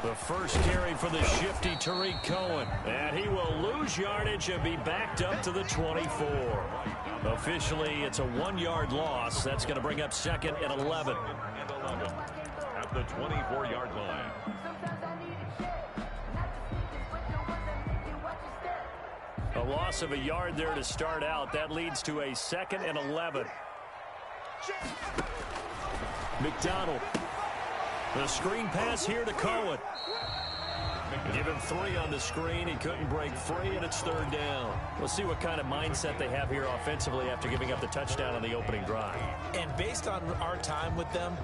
The first carry for the shifty Tariq Cohen. And he will lose yardage and be backed up to the 24. Officially, it's a 1-yard loss. That's going to bring up 2nd and 11. At the 24-yard line. A loss of a yard there to start out. That leads to a 2nd and 11. McDonald. The screen pass here to Cohen. Given 3 on the screen. He couldn't break free, and it's 3rd down. We'll see what kind of mindset they have here offensively after giving up the touchdown on the opening drive. And based on our time with them,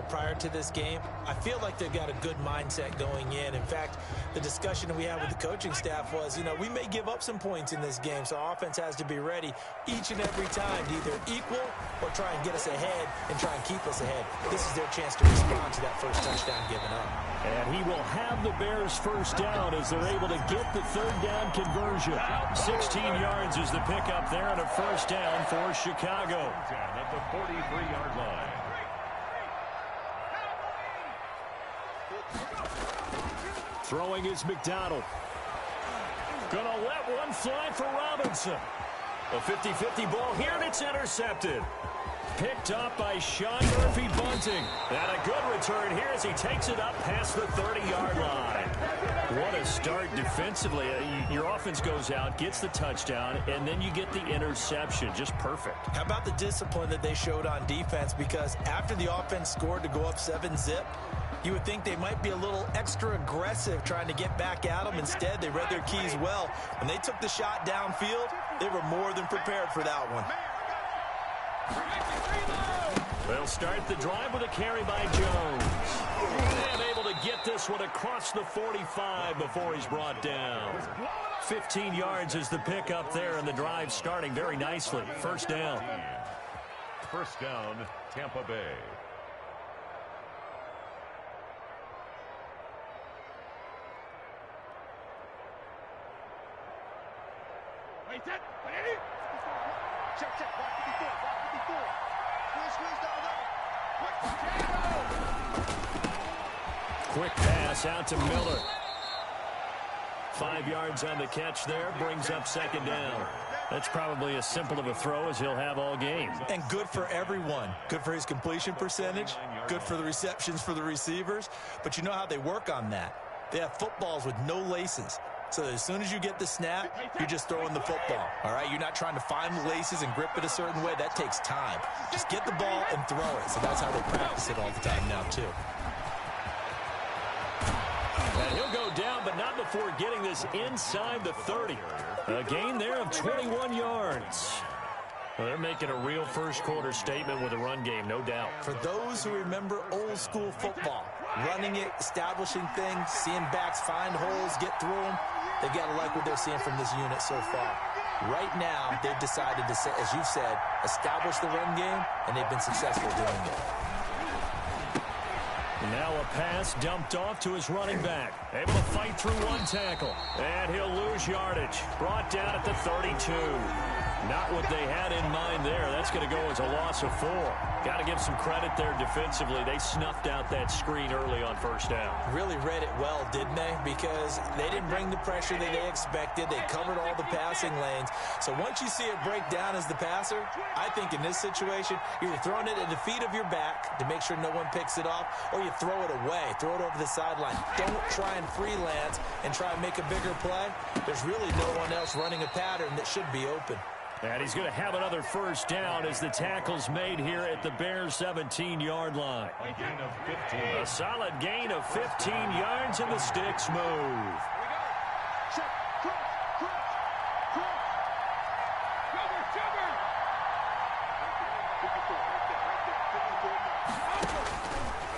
prior to this game, I feel like they've got a good mindset going in. In fact, the discussion that we had with the coaching staff was, we may give up some points in this game, so our offense has to be ready each and every time to either equal or try and get us ahead and try and keep us ahead. This is their chance to respond to that first touchdown given up. And he will have the Bears first down as they're able to get the 3rd down conversion. 16 yards is the pickup there and a first down for Chicago. At the 43-yard line. Throwing is McDonald. Gonna let one fly for Robinson. A 50-50 ball here, and it's intercepted. Picked up by Sean Murphy-Bunting. And a good return here as he takes it up past the 30-yard line. What a start defensively. Your offense goes out, gets the touchdown, and then you get the interception. Just perfect. How about the discipline that they showed on defense? Because after the offense scored to go up 7-zip, you would think they might be a little extra aggressive trying to get back at them. Instead, they read their keys well. When they took the shot downfield, they were more than prepared for that one. They'll start the drive with a carry by Jones. And able to get this one across the 45 before he's brought down. 15 yards is the pickup there, and the drive starting very nicely. First down. First down, Tampa Bay. Quick pass out to Miller. 5 yards on the catch there, brings up 2nd down. That's probably as simple of a throw as he'll have all game. And good for everyone. Good for his completion percentage. Good for the receptions for the receivers. But you know how they work on that. They have footballs with no laces. So as soon as you get the snap, you're just throwing the football. All right, you're not trying to find the laces and grip it a certain way. That takes time. Just get the ball and throw it. So that's how they practice it all the time now, too. And he'll go down, but not before getting this inside the 30. A gain there of 21 yards. Well, they're making a real first-quarter statement with a run game, no doubt. For those who remember old-school football, running it, establishing things, seeing backs find holes, get through them, they've got to like what they're seeing from this unit so far. Right now, they've decided to, as you've said, establish the run game, and they've been successful doing it. Now a pass dumped off to his running back. Able to fight through one tackle. And he'll lose yardage. Brought down at the 32. Not what they had in mind there. That's going to go as a loss of 4. Got to give some credit there defensively. They snuffed out that screen early on first down. Really read it well, didn't they? Because they didn't bring the pressure that they expected. They covered all the passing lanes. So once you see it break down as the passer, I think in this situation, you're throwing it at the feet of your back to make sure no one picks it off, or you throw it away, throw it over the sideline. Don't try and freelance and try and make a bigger play. There's really no one else running a pattern that should be open. And he's going to have another first down as the tackle's made here at the Bears' 17-yard line. A solid gain of 15 yards, and the sticks move.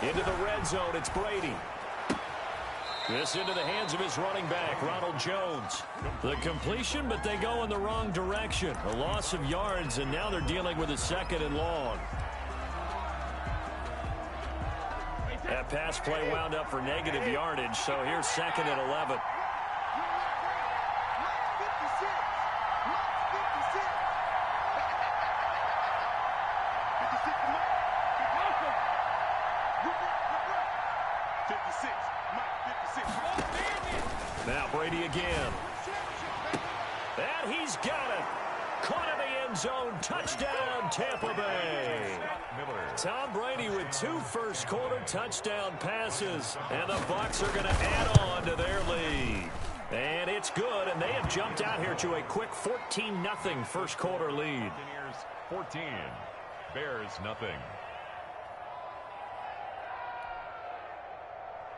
Into the red zone, it's Brady. This into the hands of his running back, Ronald Jones. The completion, but they go in the wrong direction. A loss of yards, and now they're dealing with a 2nd and long. That pass play wound up for negative yardage, so here's 2nd and 11. Now Brady again. And he's got it. Caught in the end zone. Touchdown, Tampa Bay. Tom Brady with 2 first-quarter touchdown passes. And the Bucs are going to add on to their lead. And it's good, and they have jumped out here to a quick 14-0 first-quarter lead. 14, Bears nothing.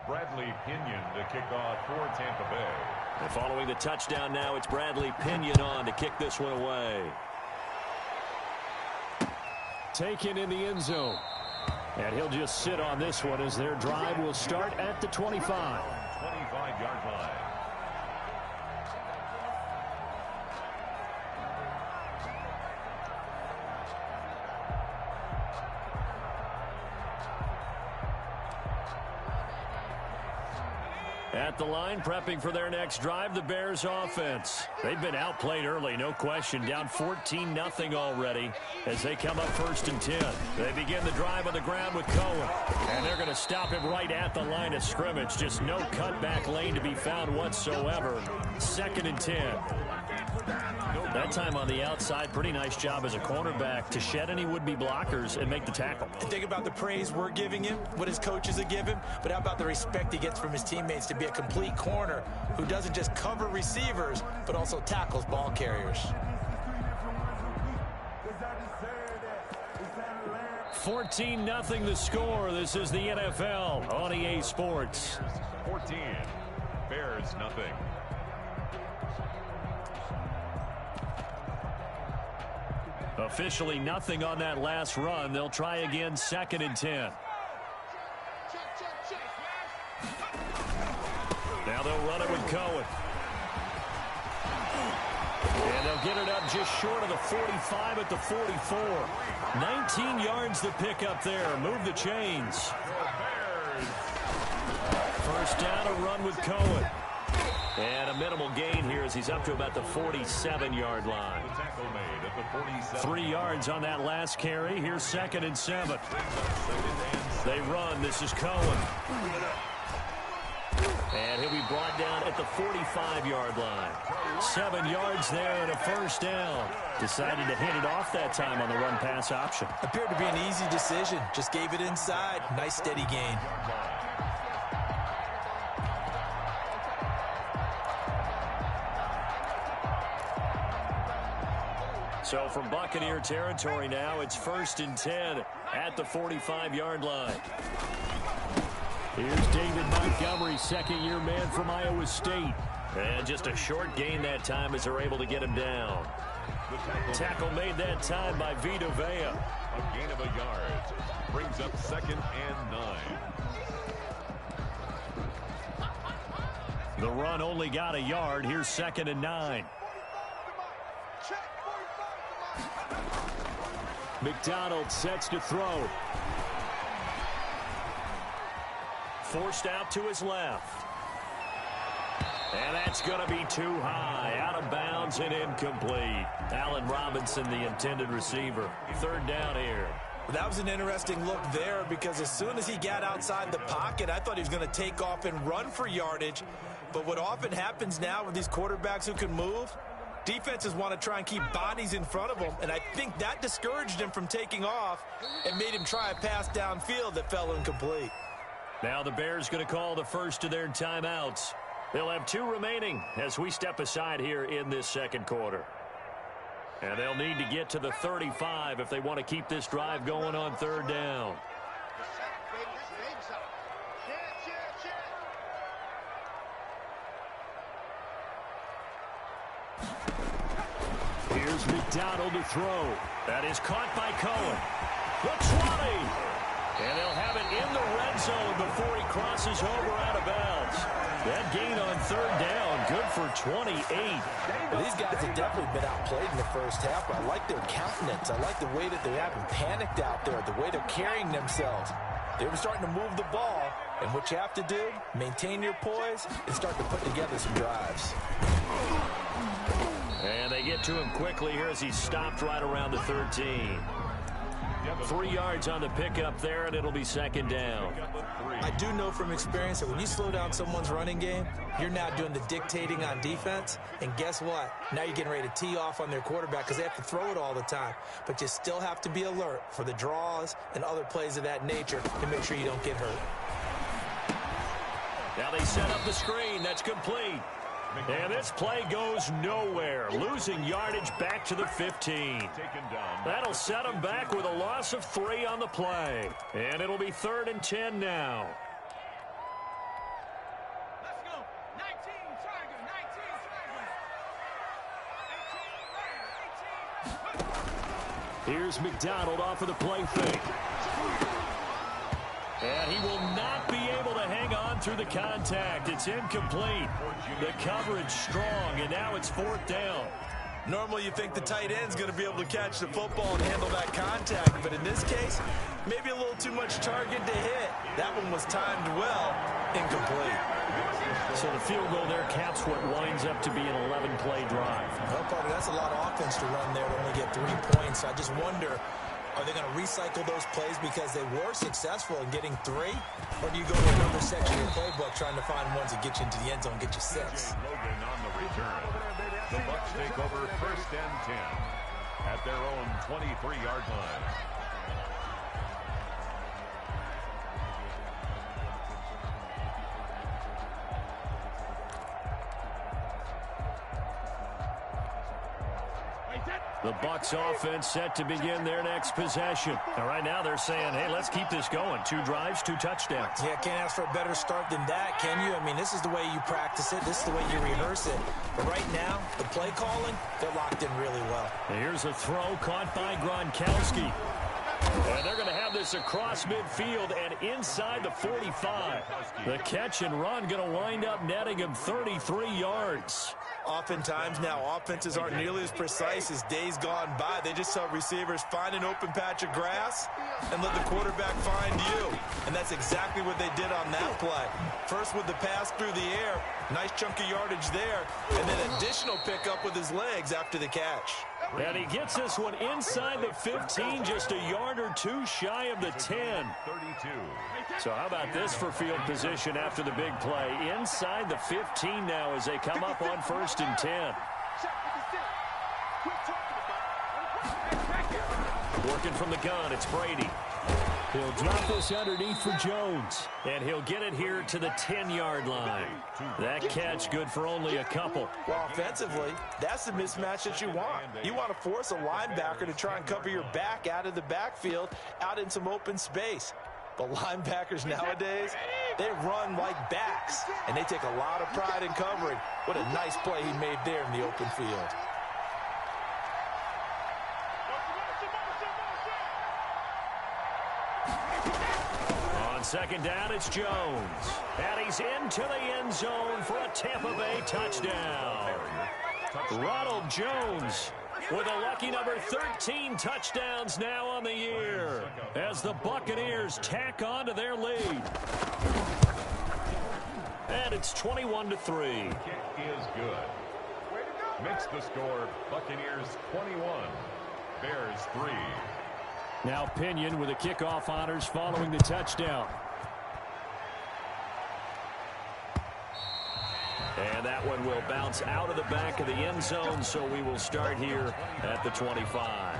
Bradley Pinion to kick off for Tampa Bay. And following the touchdown now, it's Bradley Pinion on to kick this one away. Taken in the end zone. And he'll just sit on this one as their drive will start at the 25. 25-yard line. At the line, prepping for their next drive, the Bears offense. They've been outplayed early, no question. Down 14-0 already as they come up 1st and 10. They begin the drive on the ground with Cohen. And they're going to stop him right at the line of scrimmage. Just no cutback lane to be found whatsoever. 2nd and 10. That time on the outside, pretty nice job as a cornerback to shed any would-be blockers and make the tackle. And think about the praise we're giving him, what his coaches have given, but how about the respect he gets from his teammates to be a complete corner who doesn't just cover receivers, but also tackles ball carriers. 14-0 the score. This is the NFL on EA Sports. 14, Bears nothing. Officially nothing on that last run. They'll try again 2nd and 10. Now they'll run it with Cohen. And they'll get it up just short of the 45 at the 44. 19 yards to pick up there. Move the chains. First down, a run with Cohen. And a minimal gain here as he's up to about the 47-yard line. 3 yards on that last carry. Here's 2nd and 7. They run. This is Cohen. And he'll be brought down at the 45-yard line. 7 yards there and a first down. Decided to hand it off that time on the run-pass option. Appeared to be an easy decision. Just gave it inside. Nice steady gain. So from Buccaneer territory now, it's 1st and 10 at the 45-yard line. Here's David Montgomery, 2nd-year man from Iowa State. And just a short gain that time as they're able to get him down. Tackle made that time by Vita Vea. A gain of a yard. Brings up 2nd and 9. The run only got a yard. Here's 2nd and 9. McDonald sets to throw. Forced out to his left. And that's going to be too high. Out of bounds and incomplete. Allen Robinson, the intended receiver. 3rd down here. Well, that was an interesting look there because as soon as he got outside the pocket, I thought he was going to take off and run for yardage. But what often happens now with these quarterbacks who can move, defenses want to try and keep bodies in front of them, and I think that discouraged him from taking off and made him try a pass downfield that fell incomplete. Now the Bears going to call the first of their timeouts. They'll have 2 remaining as we step aside here in this 2nd quarter. And they'll need to get to the 35 if they want to keep this drive going on 3rd down. Here's McDonald to throw. That is caught by Cohen. The 20. And they'll have it in the red zone before he crosses over out of bounds. That gain on 3rd down, good for 28. Well, these guys have definitely been outplayed in the first half, but I like their countenance. I like the way that they haven't panicked out there, the way they're carrying themselves. They were starting to move the ball, and what you have to do, maintain your poise and start to put together some drives. And they get to him quickly here as he's stopped right around the 13. 3 yards on the pickup there, and it'll be second down. I do know from experience that when you slow down someone's running game, you're now doing the dictating on defense. And guess what? Now you're getting ready to tee off on their quarterback because they have to throw it all the time. But you still have to be alert for the draws and other plays of that nature to make sure you don't get hurt. Now they set up the screen. That's complete. And this play goes nowhere. Losing yardage back to the 15. That'll set them back with a loss of 3 on the play. And it'll be 3rd and 10 now. Let's go. 19, Tiger, 19, Tiger, 18. Here's McDonald off of the play fake. And he will not be able to hang on through the contact. It's incomplete. The coverage strong, and now it's 4th down. Normally you think the tight end's going to be able to catch the football and handle that contact, but in this case, maybe a little too much target to hit. That one was timed well, incomplete. So the field goal there caps what winds up to be an 11-play drive. No, Parker, that's a lot of offense to run there to only get 3 points. I just wonder, are they going to recycle those plays because they were successful in getting 3? Or do you go to another section of your playbook trying to find ones that get you into the end zone and get you 6? Logan on the return. The Bucs take over 1st and 10 at their own 23-yard line. The Bucs offense set to begin their next possession. And right now they're saying, hey, let's keep this going. 2 drives, 2 touchdowns. Yeah, can't ask for a better start than that, can you? I mean, this is the way you practice it. This is the way you rehearse it. But right now, the play calling, they're locked in really well. And here's a throw caught by Gronkowski. And they're going to have this across midfield and inside the 45. The catch and run going to wind up netting him 33 yards. Oftentimes now, offenses aren't nearly as precise as days gone by. They just tell receivers, find an open patch of grass and let the quarterback find you. And that's exactly what they did on that play. First with the pass through the air, nice chunk of yardage there, and then additional pickup with his legs after the catch. And he gets this one inside the 15, just a yard or 2 shy of the 10. 32. So how about this for field position after the big play? Inside the 15 now as they come up on 1st and 10. Working from the gun, it's Brady. He'll drop this underneath for Jones. And he'll get it here to the 10-yard line. That catch good for only a couple. Well, offensively, that's the mismatch that you want. You want to force a linebacker to try and cover your back out of the backfield, out in some open space. But linebackers nowadays, they run like backs, and they take a lot of pride in covering. What a nice play he made there in the open field. On 2nd down, it's Jones. And he's into the end zone for a Tampa Bay touchdown. Ronald Jones with a lucky number 13 touchdowns now on the year as the Buccaneers tack on to their lead. And it's 21-3. Kick is good. Makes the score Buccaneers 21, Bears 3. Now Pinion with the kickoff honors following the touchdown. And that one will bounce out of the back of the end zone, so we will start here at the 25.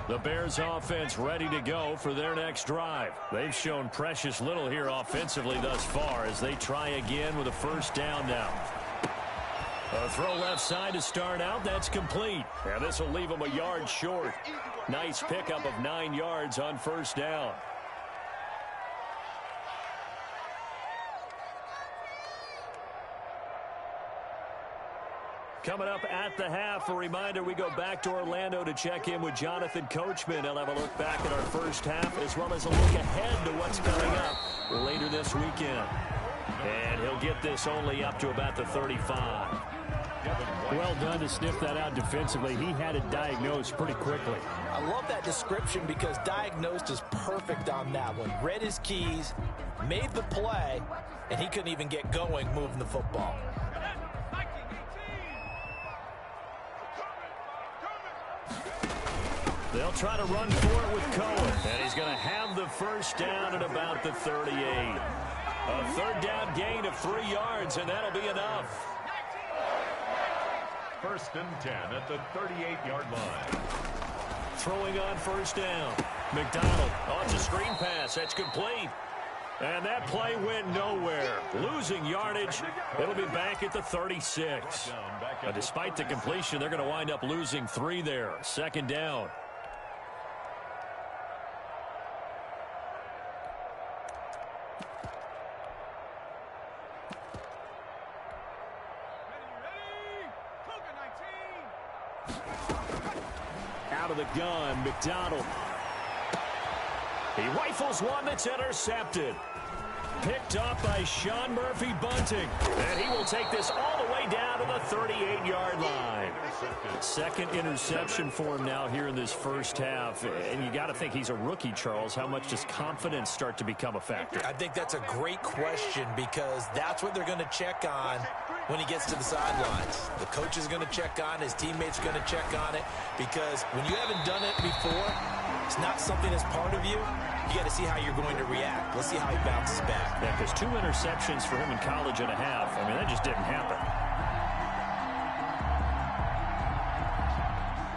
The Bears offense ready to go for their next drive. They've shown precious little here offensively thus far as they try again with a 1st down now. A throw left side to start out. That's complete. And this will leave them a yard short. Nice pickup of 9 yards on 1st down. Coming up at the half, a reminder, we go back to Orlando to check in with Jonathan Coachman. He'll have a look back at our first half as well as a look ahead to what's coming up later this weekend. And he'll get this only up to about the 35. Well done to sniff that out defensively. He had it diagnosed pretty quickly. I love that description because diagnosed is perfect on that one. Read his keys, made the play, and he couldn't even get going moving the football. They'll try to run for it with Cohen. And he's going to have the first down at about the 38. A third down gain of 3 yards, and that'll be enough. First and 10 at the 38-yard line. Throwing on first down. McDonald. Oh, it's a screen pass. That's complete. And that play went nowhere. Losing yardage. It'll be back at the 36. Despite the completion, they're going to wind up losing 3 there. Second down. Out of the gun, McDonald. He rifles one that's intercepted. Picked up by Sean Murphy Bunting. And he will take this all the way down to the 38-yard line. Second interception for him now here in this first half. And you got to think he's a rookie, Charles. How much does confidence start to become a factor? I think that's a great question because that's what they're going to check on when he gets to the sidelines. The coach is going to check on, his teammates are going to check on it, because when you haven't done it before, it's not something that's part of you. You got to see how you're going to react. Let's see how he bounces back. Yeah, because 2 interceptions for him in college and a half. I mean, that just didn't happen.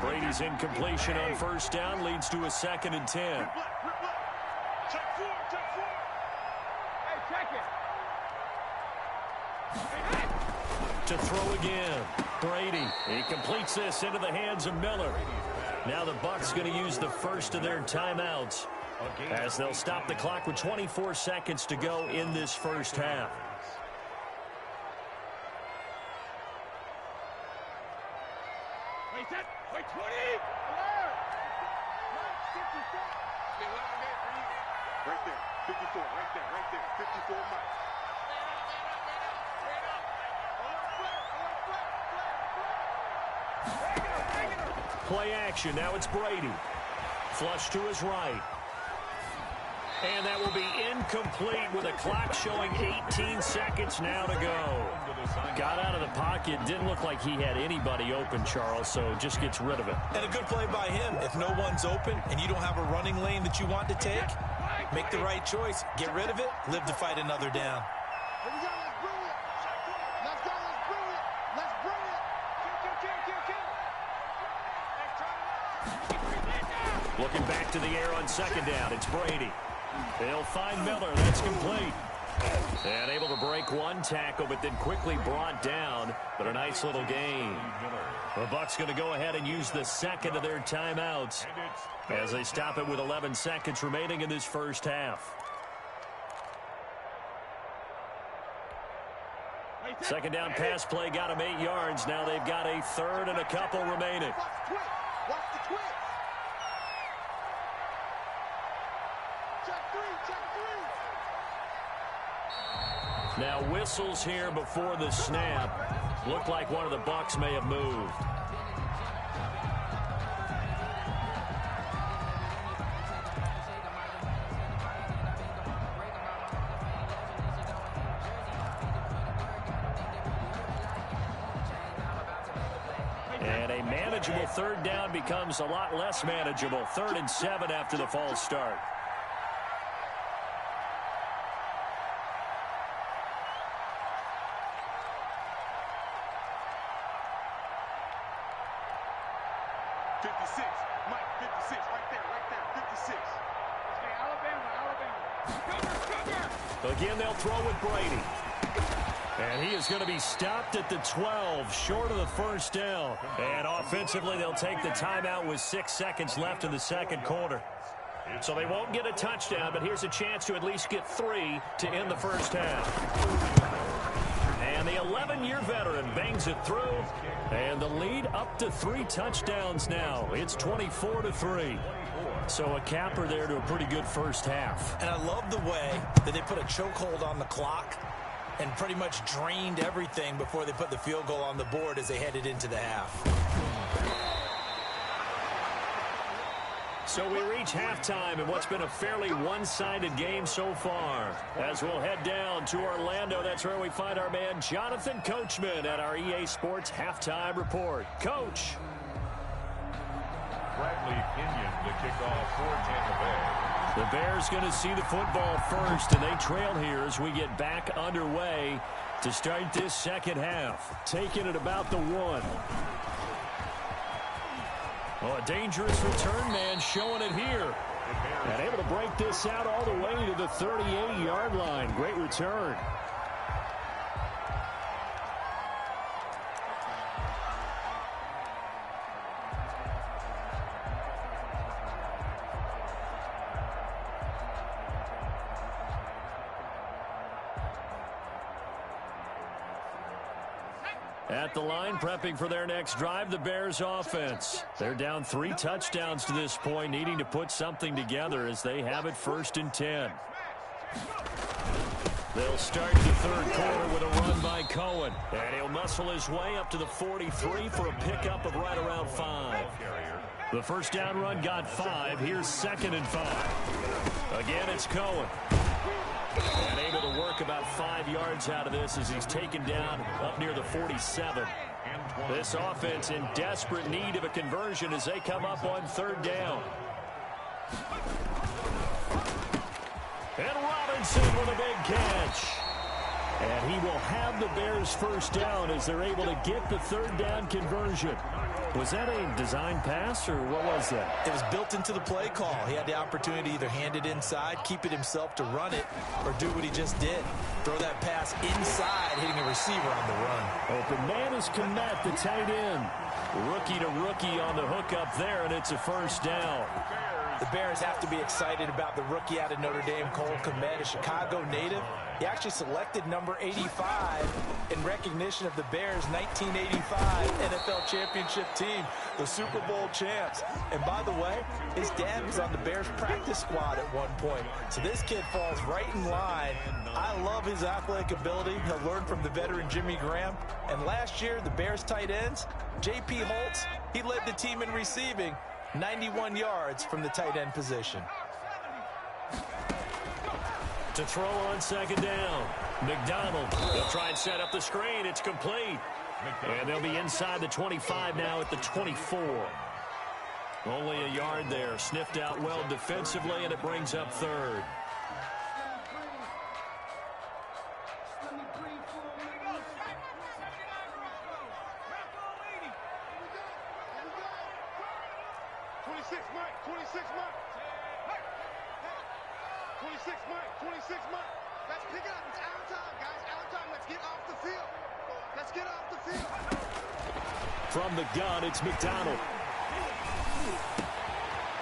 Brady's incompletion on first down leads to a 2nd and 10. Check 4, check 4. Hey, check it. To throw again. Brady. He completes this into the hands of Miller. Now the Bucs going to use the first of their timeouts as they'll stop the clock with 24 seconds to go in this first half. Wait, set. Wait, 20. Alert. Right there. 54. Right there. Right there. 54 miles. Play action. Now it's Brady. Flush to his right. And that will be incomplete with a clock showing 18 seconds now to go. Got out of the pocket. Didn't look like he had anybody open, Charles, so just gets rid of it. And a good play by him. If no one's open and you don't have a running lane that you want to take, make the right choice. Get rid of it. Live to fight another down. Here we go. Let's bring it. Let's go. Let's bring it. Let's bring it. Kill. Looking back to the air on second down. It's Brady. They'll find Miller. That's complete. And able to break one tackle, but then quickly brought down. But a nice little gain. The Bucs going to go ahead and use the second of their timeouts as they stop it with 11 seconds remaining in this first half. Second down pass play got them 8 yards. Now they've got a third and a couple remaining. Watch the twitch. Watch the twitch. Check 3. Check 3. Now whistles here before the snap. Looked like one of the Bucs may have moved. And a manageable third down becomes a lot less manageable. 3rd and 7 after the false start. Again, they'll throw with Brady. And he is going to be stopped at the 12, short of the first down. And offensively, they'll take the timeout with 6 seconds left in the second quarter. So they won't get a touchdown, but here's a chance to at least get 3 to end the first half. And the 11-year veteran bangs it through. And the lead up to 3 touchdowns now. It's 24-3. So a capper there to a pretty good first half. And I love the way that they put a chokehold on the clock and pretty much drained everything before they put the field goal on the board as they headed into the half. So we reach halftime in what's been a fairly one-sided game so far. As we'll head down to Orlando, that's where we find our man Jonathan Coachman at our EA Sports Halftime Report. Coach. Bradley Pinion to kick off for Tampa Bay. The Bears going to see the football first, and they trail here as we get back underway to start this second half. Taking it about the 1. Oh, a dangerous return man showing it here. And able to break this out all the way to the 38-yard line. Great return. At the line, prepping for their next drive, the Bears offense. They're down 3 touchdowns to this point, needing to put something together as they have it 1st and 10. They'll start the third quarter with a run by Cohen. And he'll muscle his way up to the 43 for a pickup of right around 5. The first down run got 5. Here's 2nd and 5. Again, it's Cohen. And able to work about 5 yards out of this as he's taken down up near the 47. This offense in desperate need of a conversion as they come up on 3rd down. And Robinson with a big catch. And he will have the Bears first down as they're able to get the 3rd down conversion. Was that a design pass, or what was that? It was built into the play call. He had the opportunity to either hand it inside, keep it himself to run it, or do what he just did. Throw that pass inside, hitting a receiver on the run. Open man is Komet, the tight end. Rookie to rookie on the hook up there, and it's a first down. The Bears have to be excited about the rookie out of Notre Dame, Cole Komet, a Chicago native. He actually selected number 85 in recognition of the Bears' 1985 NFL championship team, the Super Bowl champs. And by the way, his dad was on the Bears practice squad at one point. So this kid falls right in line. I love his athletic ability. He'll learn from the veteran Jimmy Graham. And last year, the Bears tight ends, J.P. Holtz, he led the team in receiving, 91 yards from the tight end position. To throw on 2nd down, McDonald. They'll try and set up the screen. It's complete. And they'll be inside the 25 now at the 24. Only a yard there. Sniffed out well defensively, and it brings up 3rd. Let's pick it up. It's out of time, guys. Out of time. Let's get off the field. Let's get off the field. From the gun, it's McDonald.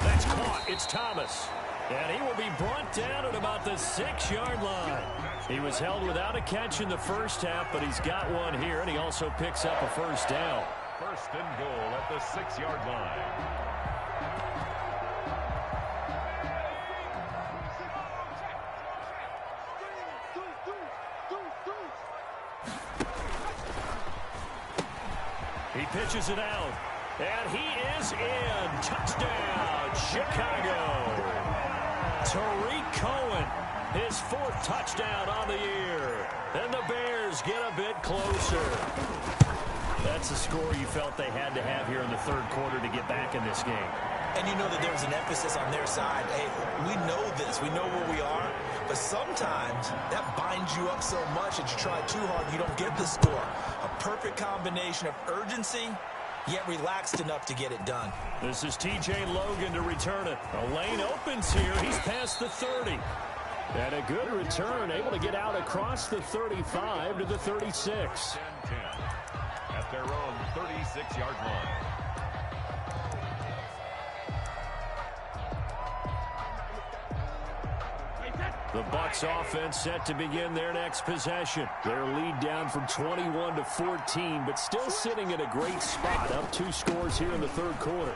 That's caught. It's Thomas. And he will be brought down at about the 6-yard line. He was held without a catch in the first half, but he's got one here, and he also picks up a first down. 1st and goal at the 6-yard line. He pitches it out, and he is in. Touchdown, Chicago. Tariq Cohen, his 4th touchdown on the year. And the Bears get a bit closer. That's a score you felt they had to have here in the 3rd quarter to get back in this game. And you know that there's an emphasis on their side. Hey, we know this. We know where we are. But sometimes that binds you up so much that you try too hard, you don't get the score. A perfect combination of urgency, yet relaxed enough to get it done. This is T.J. Logan to return it. A lane opens here. He's past the 30. And a good return, able to get out across the 35 to the 36. 10-10 at their own 36-yard line. The Bucs offense set to begin their next possession. Their lead down from 21 to 14, but still sitting in a great spot, up 2 scores here in the 3rd quarter.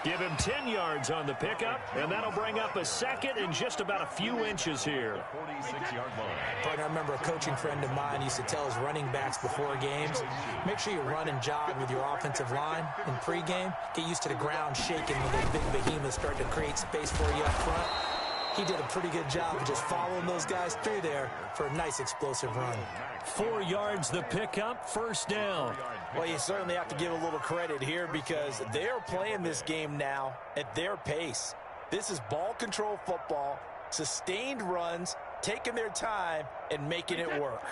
Give him 10 yards on the pickup, and that'll bring up a second and just about a few inches here. 46-yard line. Partner, I remember a coaching friend of mine used to tell his running backs before games, make sure you run and jog with your offensive line in pregame. Get used to the ground shaking when the big behemoths start to create space for you up front. He did a pretty good job of just following those guys through there for a nice explosive run. 4 yards the pickup, first down. Well, you certainly have to give a little credit here because they are playing this game now at their pace. This is ball control football, sustained runs, taking their time, and making it work.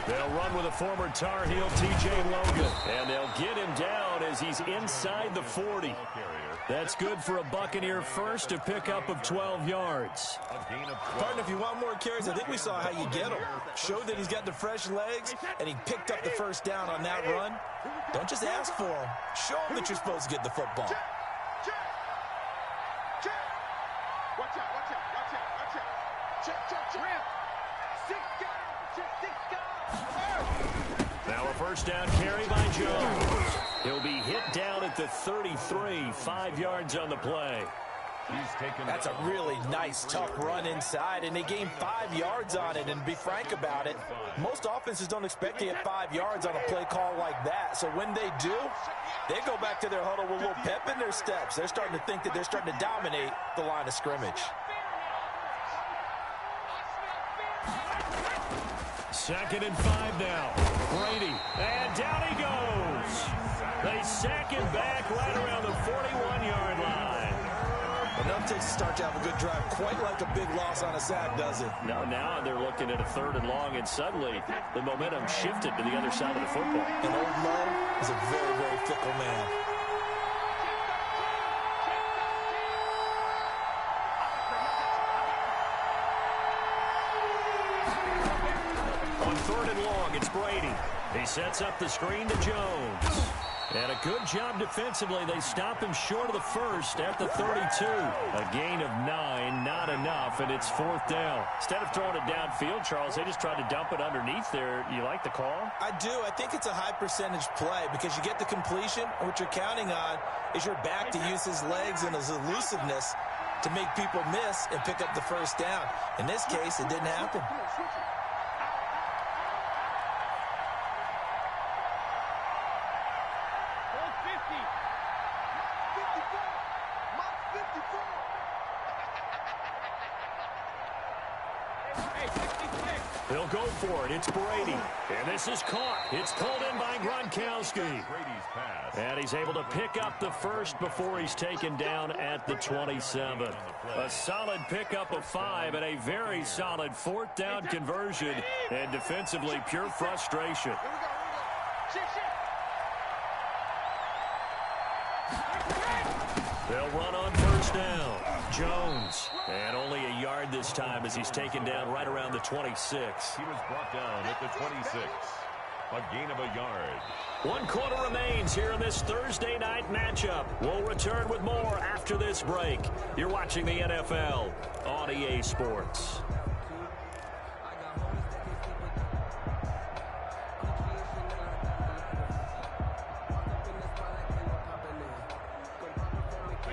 They'll run with a former Tar Heel, T.J. Logan, and they'll get him down as he's inside the 40. That's good for a Buccaneer first, a pickup of 12 yards. Partner, if you want more carries, I think we saw how you get him. Showed that he's got the fresh legs, and he picked up the first down on that run. Don't just ask for him. Show him that you're supposed to get the football. Watch out, watch out, watch out, watch out. Check. 6 guys. Now a first down carry by Jones. He'll be hit down at the 33, 5 yards on the play. That's a really nice, tough run inside, and they gained 5 yards on it. And to be frank about it, most offenses don't expect to get 5 yards on a play call like that. So when they do, they go back to their huddle with a little pep in their steps. They're starting to think that they're starting to dominate the line of scrimmage. Second and 5 now. Brady, and down he goes. They sack him back right around the 41-yard line. Enough takes to start to have a good drive. Quite like a big loss on a sack, does it? No, now they're looking at a 3rd and long, and suddenly the momentum shifted to the other side of the football. And old Mo is a very, very fickle man. On 3rd and long, it's Brady. He sets up the screen to Jones. And a good job defensively. They stop him short of the first at the 32. A gain of 9, not enough, and it's 4th down. Instead of throwing it downfield, Charles, they just tried to dump it underneath there. You like the call? I do. I think it's a high percentage play because you get the completion, and what you're counting on is your back to use his legs and his elusiveness to make people miss and pick up the first down. In this case, it didn't happen. They'll go for it. It's Brady. And this is caught. It's pulled in by Gronkowski. And he's able to pick up the first before he's taken down at the 27. A solid pickup of 5 and a very solid 4th down conversion. And defensively, pure frustration. They'll run on first down. Jones. And only a yard this time as he's taken down right around the 26. He was brought down at the 26. A gain of a yard. 1 quarter remains here in this Thursday night matchup. We'll return with more after this break. You're watching the NFL on EA Sports.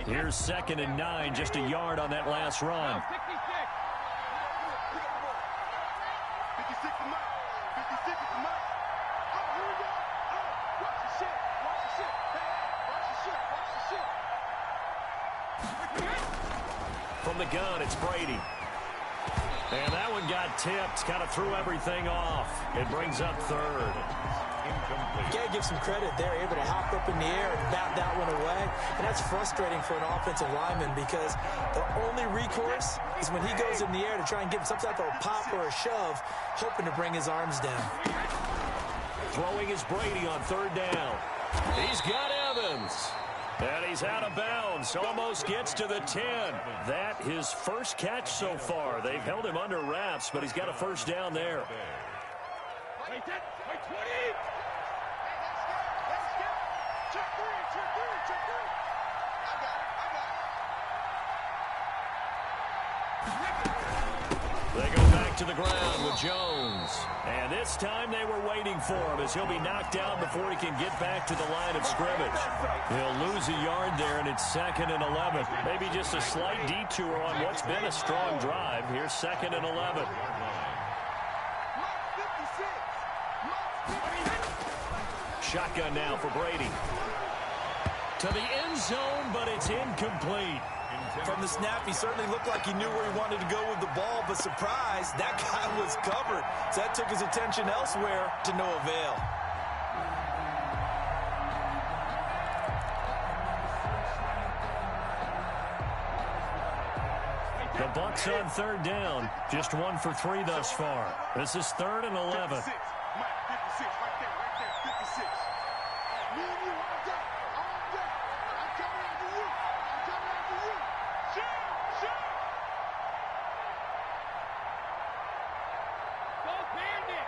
Here's 2nd and 9, just a yard on that last run. 56 is mine. 56 is mine. Oh, here we go. Oh, watch the shit. Watch the shit. Hey, watch the shit. Watch the shit. From the gun, it's Brady. And that one got tipped, kind of threw everything off. It brings up 3rd. You got to give some credit there, able to hop up in the air and bat that one away. And that's frustrating for an offensive lineman because the only recourse is when he goes in the air to try and get some type of a pop or a shove, hoping to bring his arms down. Throwing is Brady on 3rd down. He's got Evans. And he's out of bounds. Almost gets to the 10. That his first catch so far. They've held him under wraps, but he's got a first down there. Wait, 20! Check three. I got it. They go back to the ground with Jones. And this time they were waiting for him as he'll be knocked down before he can get back to the line of scrimmage. He'll lose a yard there, and it's 2nd and 11. Maybe just a slight detour on what's been a strong drive. Here's 2nd and 11. Shotgun now for Brady. To the end zone, but it's incomplete. From the snap, he certainly looked like he knew where he wanted to go with the ball, but surprise, that guy was covered. So that took his attention elsewhere to no avail. The Bucs on 3rd down. Just 1 for 3 thus far. This is 3rd and 11. 56. Mike, 56. Right there. 56. Me and you all day. All day. I'm coming after you. I'm coming after you. Shoot! Go Bandit!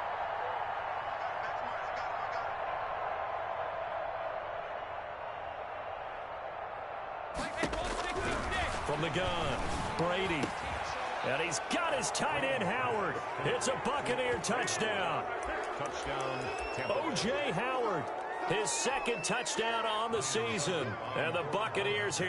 From the gun, Brady. And he's got his tight end, Howard. It's a Buccaneer touchdown. Touchdown, Tampa Bay. O.J. Howard, his 2nd touchdown on the season. And the Buccaneers here